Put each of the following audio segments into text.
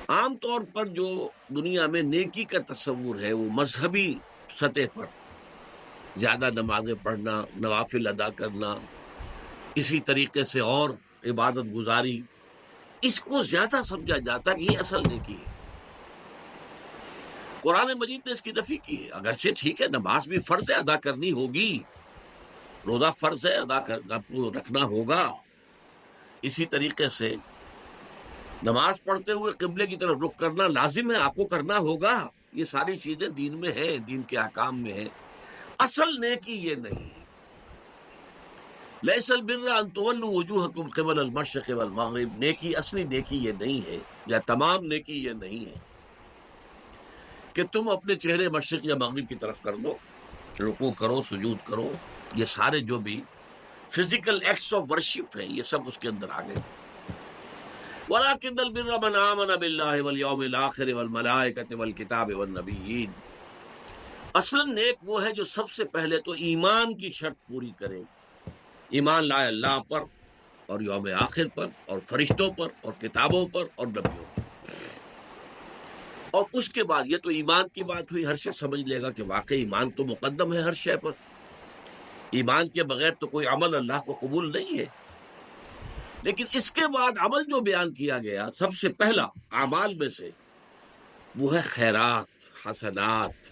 عام طور پر جو دنیا میں نیکی کا تصور ہے وہ مذہبی سطح پر زیادہ نمازیں پڑھنا، نوافل ادا کرنا، اسی طریقے سے اور عبادت گزاری، اس کو زیادہ سمجھا جاتا ہے کہ یہ اصل نیکی ہے۔ قرآن مجید نے اس کی نفی کی ہے۔ اگرچہ ٹھیک ہے، نماز بھی فرض ہے، ادا کرنی ہوگی، روزہ فرض ہے، آپ کو رکھنا ہوگا، اسی طریقے سے نماز پڑھتے ہوئے قبلے کی طرف رخ کرنا لازم ہے، آپ کو کرنا ہوگا۔ یہ ساری چیزیں دین میں ہیں، دین کے احکام میں ہیں۔ اصل نیکی یہ نہیں ہے۔ لیس البر ان تولوا وجوہکم قبل المشرق والمغرب، نیکی، اصلی نیکی یہ نہیں ہے، یا تمام نیکی یہ نہیں ہے کہ تم اپنے چہرے مشرق یا مغرب کی طرف کر دو، رکوع کرو، سجود کرو، یہ سارے جو بھی فزیکل ایکٹس آف ورشپ ہیں یہ سب اس کے اندر آ گئے۔ وَلَٰكِنَّ الْبِرَّ مَنْ آمَنَ بِاللَّهِ وَالْيَوْمِ الْآخِرِ وَالْمَلَائِكَةِ وَالْكِتَابِ وَالنَّبِيِّينَ۔ اصلاً نیک وہ ہے جو سب سے پہلے تو ایمان کی شرط پوری کرے، ایمان لائے اللہ پر اور یوم آخر پر اور فرشتوں پر اور کتابوں پر اور نبیوں پر، اور اس کے بعد یہ تو ایمان کی بات ہوئی، ہر شخص سمجھ لے گا کہ واقعی ایمان تو مقدم ہے ہر شے پر، ایمان کے بغیر تو کوئی عمل اللہ کو قبول نہیں ہے۔ لیکن اس کے بعد عمل جو بیان کیا گیا سب سے پہلا اعمال میں سے وہ ہے خیرات، حسنات،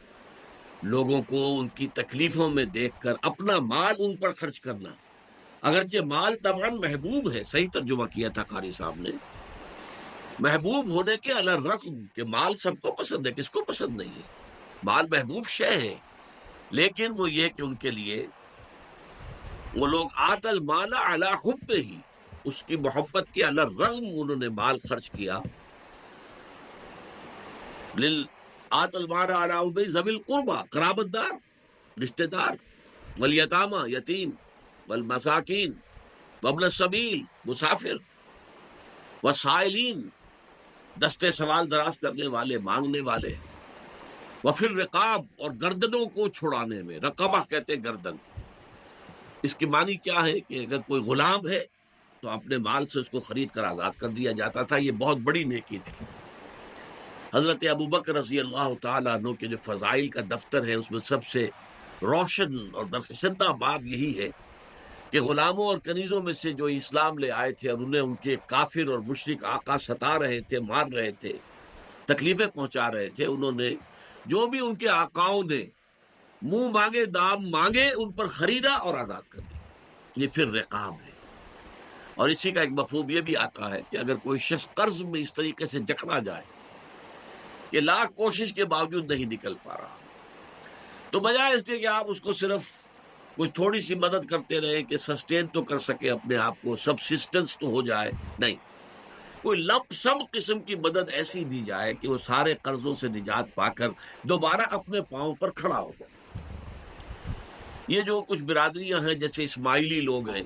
لوگوں کو ان کی تکلیفوں میں دیکھ کر اپنا مال ان پر خرچ کرنا۔ اگرچہ مال طبعاً محبوب ہے، صحیح ترجمہ کیا تھا قاری صاحب نے، محبوب ہونے کے علی الرغم کہ مال سب کو پسند ہے، کس کو پسند نہیں ہے، مال محبوب شے ہے، لیکن وہ یہ کہ ان کے لیے وہ لوگ آت المال علی حب ہی، اس کی محبت کے علی الرغم انہوں نے مال خرچ کیا۔ آت المال علی حب ذوی القربى، قرابت دار، رشتہ دار، والیتامى، یتیم، والمساکین، وابن السبیل، مسافر، والسائلین، دستے سوال دراز کرنے والے، مانگنے والے، وفی الرقاب، اور گردنوں کو چھڑانے میں، رقبہ کہتے گردن۔ اس کی معنی کیا ہے کہ اگر کوئی غلام ہے تو اپنے مال سے اس کو خرید کر آزاد کر دیا جاتا تھا، یہ بہت بڑی نیکی تھی۔ حضرت ابوبکر رضی اللہ تعالیٰ عنہ کے جو فضائل کا دفتر ہے اس میں سب سے روشن اور درخشندہ باب یہی ہے کہ غلاموں اور کنیزوں میں سے جو اسلام لے آئے تھے اور انہیں ان کے کافر اور مشرک آقا ستا رہے تھے، مار رہے تھے، تکلیفیں پہنچا رہے تھے، انہوں نے جو بھی ان کے آقاؤں نے منہ مانگے دام مانگے ان پر خریدا اور آزاد کر دیا۔ یہ پھر رقاب ہے۔ اور اسی کا ایک مفہوم یہ بھی آتا ہے کہ اگر کوئی شخص قرض میں اس طریقے سے جکڑا جائے کہ لاکھ کوشش کے باوجود نہیں نکل پا رہا، تو بجائے اس کے کہ آپ اس کو صرف کچھ تھوڑی سی مدد کرتے رہے کہ سسٹین تو کر سکے اپنے آپ کو، سبسسٹنس تو ہو جائے، نہیں، کوئی لمپ سم قسم کی مدد ایسی دی جائے کہ وہ سارے قرضوں سے نجات پا کر دوبارہ اپنے پاؤں پر کھڑا ہو جائے۔ یہ جو کچھ برادریاں ہیں جیسے اسماعیلی لوگ ہیں،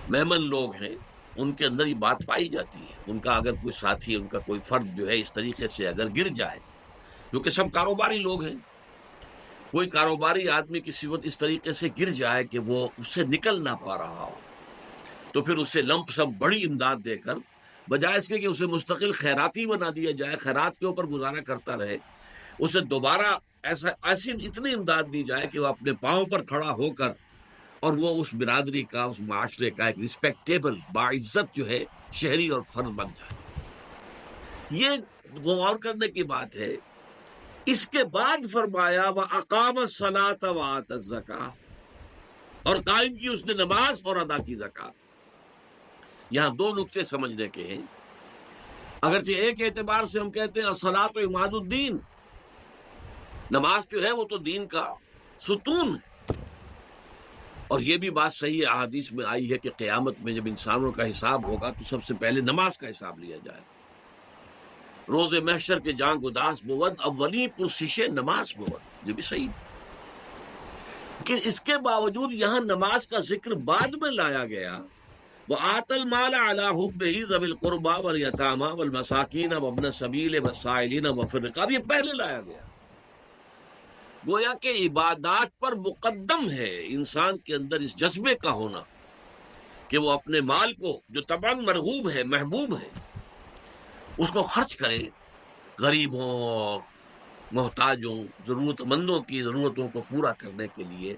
میمن لوگ ہیں، ان کے اندر یہ بات پائی جاتی ہے۔ ان کا اگر کوئی ساتھی، ان کا کوئی فرد جو ہے اس طریقے سے اگر گر جائے، کیونکہ سب کاروباری لوگ ہیں، کوئی کاروباری آدمی کسی وقت اس طریقے سے گر جائے کہ وہ اس سے نکل نہ پا رہا ہو، تو پھر اسے لمپ سم بڑی امداد دے کر بجائے اس کے کہ اسے مستقل خیراتی بنا دیا جائے، خیرات کے اوپر گزارا کرتا رہے، اسے دوبارہ ایسی اتنی امداد دی جائے کہ وہ اپنے پاؤں پر کھڑا ہو کر اور وہ اس برادری کا، اس معاشرے کا ایک رسپیکٹیبل، باعزت جو ہے شہری اور فرد بن جائے۔ یہ غور کرنے کی بات ہے۔ اس کے بعد فرمایا وَأَقَامَ الصَّلَاةَ وَآتَى الزَّكَاةَ، اور قائم کی اس نے نماز اور ادا کی زکوٰۃ۔ یہاں دو نقطے سمجھنے کے ہیں۔ اگرچہ ایک اعتبار سے ہم کہتے ہیں الصلاۃ عماد الدین، نماز جو ہے وہ تو دین کا ستون ہے، اور یہ بھی بات صحیح ہے، احادیث میں آئی ہے کہ قیامت میں جب انسانوں کا حساب ہوگا تو سب سے پہلے نماز کا حساب لیا جائے گا۔ روز محشر کے جان گداس بود، اولی پرسش نماز بود، یہ بھی صحیح ہے۔ لیکن اس کے باوجود یہاں نماز کا ذکر بعد میں لایا گیا، وَآتَى الْمَالَ عَلَىٰ حُبِّهِ ذَوِي الْقُرْبَىٰ وَالْيَتَامَىٰ وَالْمَسَاكِينَ وَابْنَ السَّبِيلِ وَالسَّائِلِينَ وَفِي الرِّقَابِ، یہ پہلے لایا گیا۔ گویا کہ عبادات پر مقدم ہے انسان کے اندر اس جذبے کا ہونا کہ وہ اپنے مال کو جو طبعاً مرغوب ہے، محبوب ہے، اس کو خرچ کریں غریبوں، محتاجوں، ضرورت مندوں کی ضرورتوں کو پورا کرنے کے لیے،